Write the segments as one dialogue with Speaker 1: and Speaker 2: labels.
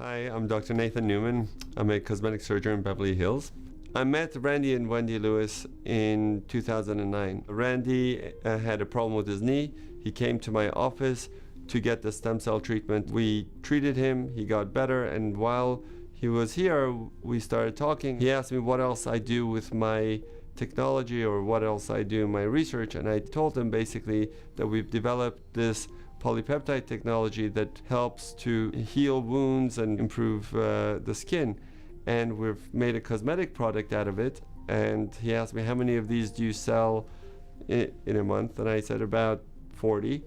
Speaker 1: Hi, I'm Dr. Nathan Newman. I'm a cosmetic surgeon in Beverly Hills. I met Randy and Wendy Lewis in 2009. Randy had a problem with his knee. He came to my office to get the stem cell treatment. We treated him, he got better, and while he was here, we started talking. He asked me what else I do with my technology or what else I do in my research, and I told him basically that we've developed this polypeptide technology that helps to heal wounds and improve the skin. And we've made a cosmetic product out of it. And he asked me, how many of these do you sell in a month? And I said about 40.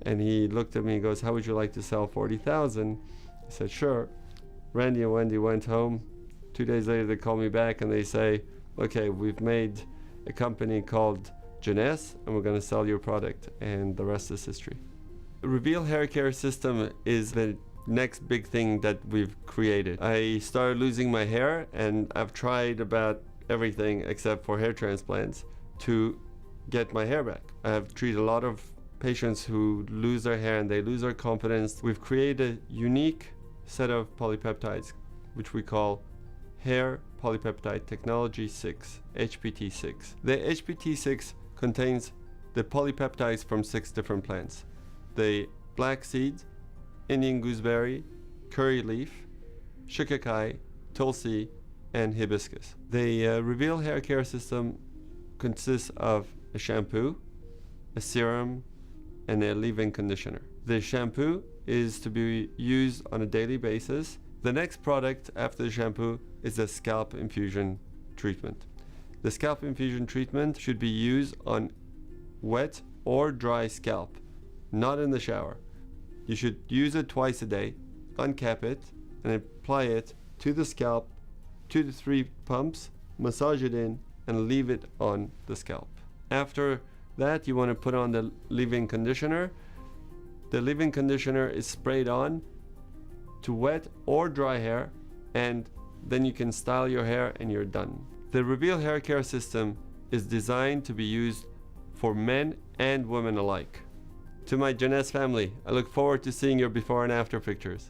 Speaker 1: And he looked at me and goes, how would you like to sell 40,000? I said, sure. Randy and Wendy went home. 2 days later, they call me back and they say, okay, we've made a company called Jeunesse and we're going to sell your product. And the rest is history. The Reveal hair care system is the next big thing that we've created. I started losing my hair and I've tried about everything except for hair transplants to get my hair back. I have treated a lot of patients who lose their hair and they lose their confidence. We've created a unique set of polypeptides which we call Hair Polypeptide Technology 6, HPT6. The HPT6 contains the polypeptides from 6 different plants. The black seed, Indian gooseberry, curry leaf, shikakai, tulsi, and hibiscus. The Reveal hair care system consists of a shampoo, a serum, and a leave-in conditioner. The shampoo is to be used on a daily basis. The next product after the shampoo is the scalp infusion treatment. The scalp infusion treatment should be used on wet or dry scalp, not in the shower. You should use it twice a day, uncap it, and apply it to the scalp, 2 to 3 pumps, massage it in, and leave it on the scalp. After that, you want to put on the leave-in conditioner. The leave-in conditioner is sprayed on to wet or dry hair, and then you can style your hair and you're done. The Reveal hair care system is designed to be used for men and women alike. To my Jeunesse family, I look forward to seeing your before and after pictures.